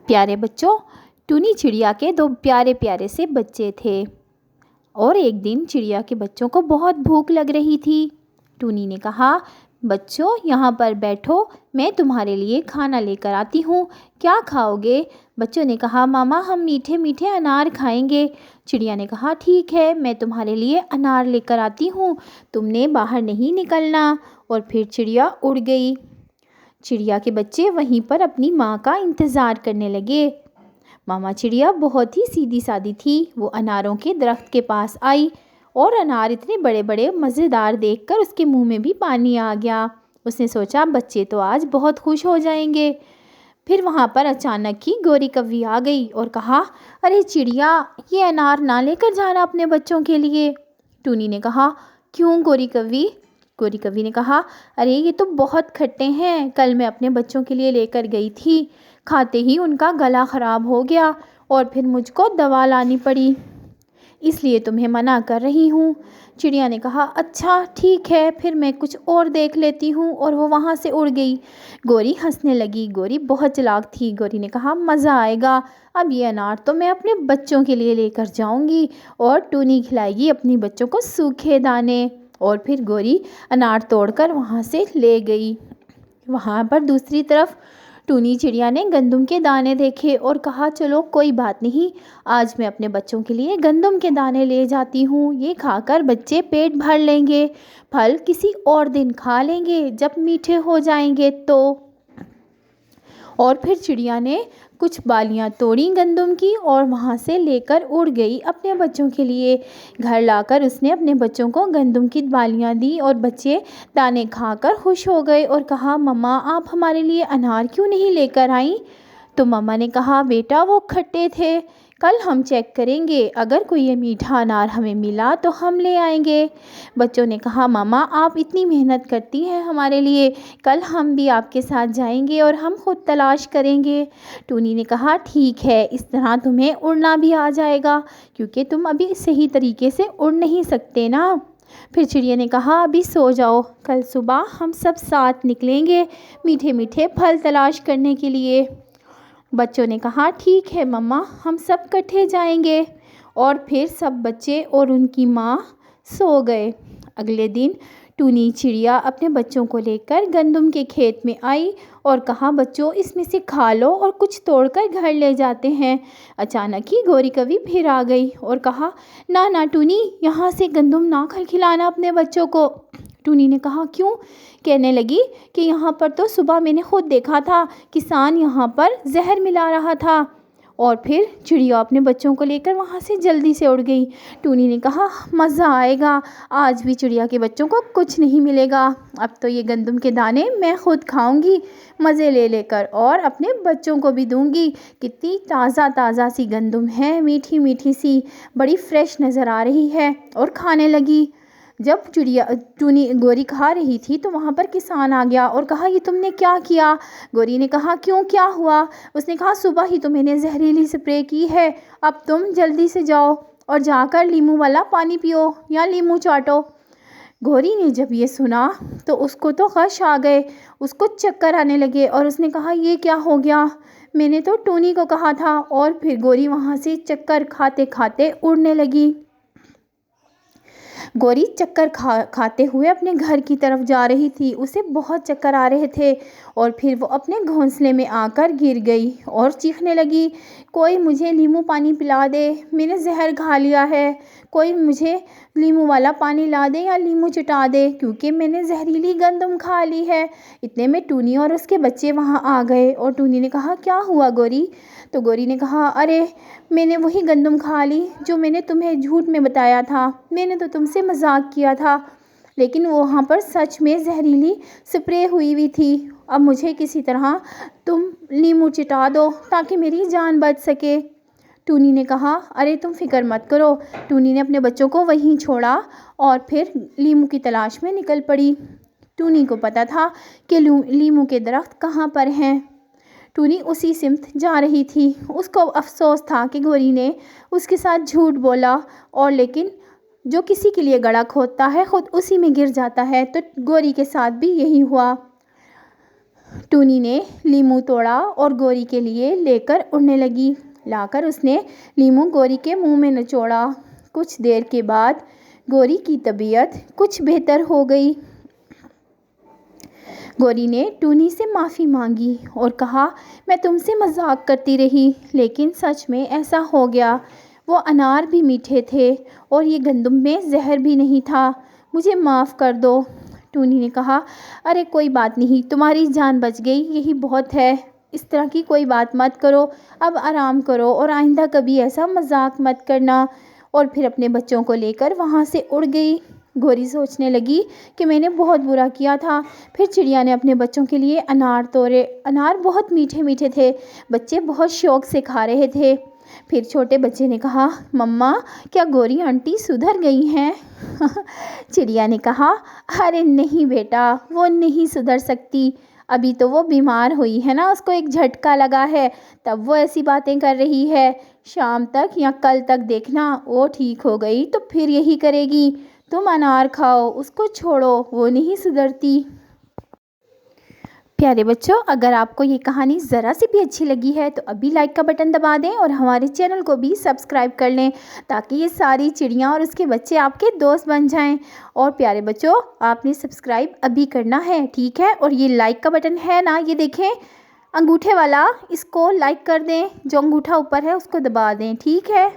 پیارے بچوں، ٹونی چڑیا کے دو پیارے پیارے سے بچے تھے اور ایک دن چڑیا کے بچوں کو بہت بھوک لگ رہی تھی۔ ٹونی نے کہا، بچوں یہاں پر بیٹھو، میں تمہارے لیے کھانا لے کر آتی ہوں، کیا کھاؤ گے؟ بچوں نے کہا، ماما ہم میٹھے میٹھے انار کھائیں گے۔ چڑیا نے کہا، ٹھیک ہے، میں تمہارے لیے انار لے کر آتی ہوں، تم نے باہر نہیں نکلنا۔ اور پھر چڑیا اڑ گئی۔ چڑیا کے بچے وہیں پر اپنی ماں کا انتظار کرنے لگے۔ ماما چڑیا بہت ہی سیدھی سادی تھی، وہ اناروں کے درخت کے پاس آئی اور انار اتنے بڑے بڑے مزیدار دیکھ کر اس کے منہ میں بھی پانی آ گیا۔ اس نے سوچا بچے تو آج بہت خوش ہو جائیں گے۔ پھر وہاں پر اچانک ہی گوری کوی آ گئی اور کہا، ارے چڑیا، یہ انار نہ لے کر جانا اپنے بچوں کے لیے۔ ٹونی نے کہا، کیوں گوری کوی؟ گوری کوی نے کہا، ارے یہ تو بہت کھٹے ہیں، کل میں اپنے بچوں کے لیے لے کر گئی تھی، کھاتے ہی ان کا گلا خراب ہو گیا اور پھر مجھ کو دوا لانی پڑی، اس لیے تمہیں منع کر رہی ہوں۔ چڑیا نے کہا، اچھا ٹھیک ہے، پھر میں کچھ اور دیکھ لیتی ہوں، اور وہ وہاں سے اڑ گئی۔ گوری ہنسنے لگی، گوری بہت چالاک تھی۔ گوری نے کہا، مزہ آئے گا، اب یہ انار تو میں اپنے بچوں کے لیے لے کر جاؤں گی اور ٹونی کھلائے گی اپنی بچوں کو سوکھے دانے۔ اور پھر گوری انار توڑ کر وہاں سے لے گئی۔ وہاں پر دوسری طرف ٹونی چڑیا نے گندم کے دانے دیکھے اور کہا، چلو کوئی بات نہیں، آج میں اپنے بچوں کے لیے گندم کے دانے لے جاتی ہوں، یہ کھا کر بچے پیٹ بھر لیں گے، پھل کسی اور دن کھا لیں گے جب میٹھے ہو جائیں گے تو۔ اور پھر چڑیا نے کچھ بالیاں توڑیں گندم کی اور وہاں سے لے کر اڑ گئی اپنے بچوں کے لیے۔ گھر لا کر اس نے اپنے بچوں کو گندم کی بالیاں دی اور بچے دانے کھا کر خوش ہو گئے اور کہا، مما آپ ہمارے لیے انار کیوں نہیں لے کر آئیں؟ تو مما نے کہا، بیٹا وہ کھٹے تھے، کل ہم چیک کریں گے، اگر کوئی میٹھا انار ہمیں ملا تو ہم لے آئیں گے۔ بچوں نے کہا، ماما آپ اتنی محنت کرتی ہیں ہمارے لیے، کل ہم بھی آپ کے ساتھ جائیں گے اور ہم خود تلاش کریں گے۔ ٹونی نے کہا، ٹھیک ہے، اس طرح تمہیں اڑنا بھی آ جائے گا، کیونکہ تم ابھی صحیح طریقے سے اڑ نہیں سکتے نا۔ پھر چڑیا نے کہا، ابھی سو جاؤ، کل صبح ہم سب ساتھ نکلیں گے میٹھے میٹھے پھل تلاش کرنے کے لیے۔ بچوں نے کہا، ٹھیک ہے مما، ہم سب کٹھے جائیں گے۔ اور پھر سب بچے اور ان کی ماں سو گئے۔ اگلے دن ٹونی چڑیا اپنے بچوں کو لے کر گندم کے کھیت میں آئی اور کہا، بچوں اس میں سے کھا لو اور کچھ توڑ کر گھر لے جاتے ہیں۔ اچانک ہی گوری کوی پھر آ گئی اور کہا، نہ ٹونی، یہاں سے گندم نہ کھلانا اپنے بچوں کو۔ ٹونی نے کہا، کیوں؟ کہنے لگی کہ یہاں پر تو صبح میں نے خود دیکھا تھا، کسان یہاں پر زہر ملا رہا تھا۔ اور پھر چڑیا اپنے بچوں کو لے کر وہاں سے جلدی سے اڑ گئی۔ ٹونی نے کہا، مزہ آئے گا، آج بھی چڑیا کے بچوں کو کچھ نہیں ملے گا، اب تو یہ گندم کے دانے میں خود کھاؤں گی مزے لے لے کر اور اپنے بچوں کو بھی دوں گی۔ کتنی تازہ تازہ سی گندم ہے، میٹھی میٹھی سی، بڑی فریش نظر آ رہی ہے، اور کھانے لگی۔ جب ٹونی گوری کھا رہی تھی تو وہاں پر کسان آ گیا اور کہا، یہ تم نے کیا کیا؟ گوری نے کہا، کیوں کیا ہوا؟ اس نے کہا، صبح ہی تو میں نے زہریلی سپرے کی ہے، اب تم جلدی سے جاؤ اور جا کر لیموں والا پانی پیو یا لیموں چاٹو۔ گوری نے جب یہ سنا تو اس کو تو غش آ گئے، اس کو چکر آنے لگے اور اس نے کہا، یہ کیا ہو گیا؟ میں نے تو ٹونی کو کہا تھا۔ اور پھر گوری وہاں سے چکر کھاتے کھاتے اڑنے لگی۔ گوری چکر کھاتے ہوئے اپنے گھر کی طرف جا رہی تھی، اسے بہت چکر آ رہے تھے، اور پھر وہ اپنے گھونسلے میں آ کر گر گئی اور چیخنے لگی، کوئی مجھے لیموں پانی پلا دے، میں نے زہر کھا لیا ہے، کوئی مجھے لیموں والا پانی لا دے یا لیموں چٹا دے، کیونکہ میں نے زہریلی گندم کھا لی ہے۔ اتنے میں ٹونی اور اس کے بچے وہاں آ گئے اور ٹونی نے کہا، کیا ہوا گوری؟ تو گوری نے کہا، ارے میں نے وہی گندم کھا لی جو میں نے تمہیں جھوٹ میں بتایا تھا، میں نے تو تم سے مذاق کیا تھا، لیکن وہاں پر سچ میں زہریلی سپرے ہوئی تھی، اب مجھے کسی طرح تم لیموں چٹا دو تاکہ میری جان بچ سکے۔ ٹونی نے کہا، ارے تم فکر مت کرو۔ ٹونی نے اپنے بچوں کو وہیں چھوڑا اور پھر لیموں کی تلاش میں نکل پڑی۔ ٹونی کو پتا تھا کہ لیموں کے درخت کہاں پر ہیں۔ ٹونی اسی سمت جا رہی تھی، اس کو افسوس تھا کہ گوری نے اس کے ساتھ جھوٹ بولا، اور لیکن جو کسی کے لیے گڑھا کھودتا ہے خود اسی میں گر جاتا ہے، تو گوری کے ساتھ بھی یہی ہوا۔ ٹونی نے لیمو توڑا اور گوری کے لیے لے کر اڑنے لگی۔ لا کر اس نے لیمو گوری کے منہ میں نچوڑا۔ کچھ دیر کے بعد گوری کی طبیعت کچھ بہتر ہو گئی۔ گوری نے ٹونی سے معافی مانگی اور کہا، میں تم سے مذاق کرتی رہی، لیکن سچ میں ایسا ہو گیا۔ وہ انار بھی میٹھے تھے اور یہ گندم میں زہر بھی نہیں تھا۔ مجھے معاف کر دو۔ ٹونی نے کہا، ارے کوئی بات نہیں، تمہاری جان بچ گئی، یہی بہت ہے۔ اس طرح کی کوئی بات مت کرو، اب آرام کرو اور آئندہ کبھی ایسا مذاق مت کرنا۔ اور پھر اپنے بچوں کو لے کر وہاں سے اڑ گئی۔ گوری سوچنے لگی کہ میں نے بہت برا کیا تھا۔ پھر چڑیا نے اپنے بچوں کے لیے انار توڑے۔ انار بہت میٹھے میٹھے تھے، بچے بہت شوق سے کھا رہے تھے۔ پھر چھوٹے بچے نے کہا، مما، کیا گوری آنٹی سدھر گئی ہیں؟ چڑیا نے کہا، ارے نہیں بیٹا، وہ نہیں سدھر سکتی، ابھی تو وہ بیمار ہوئی ہے نا، اس کو ایک جھٹکا لگا ہے، تب وہ ایسی باتیں کر رہی ہے۔ شام تک یا کل تک دیکھنا، وہ ٹھیک ہو گئی تو پھر یہی کرے گی۔ تم انار کھاؤ، اس کو چھوڑو، وہ نہیں سدھرتی۔ پیارے بچوں، اگر آپ کو یہ کہانی ذرا سی بھی اچھی لگی ہے تو ابھی لائک کا بٹن دبا دیں اور ہمارے چینل کو بھی سبسکرائب کر لیں، تاکہ یہ ساری چڑیاں اور اس کے بچے آپ کے دوست بن جائیں۔ اور پیارے بچوں، آپ نے سبسکرائب ابھی کرنا ہے، ٹھیک ہے؟ اور یہ لائک کا بٹن ہے نا، یہ دیکھیں انگوٹھے والا، اس کو لائک کر دیں، جو انگوٹھا اوپر ہے اس کو دبا دیں، ٹھیک ہے؟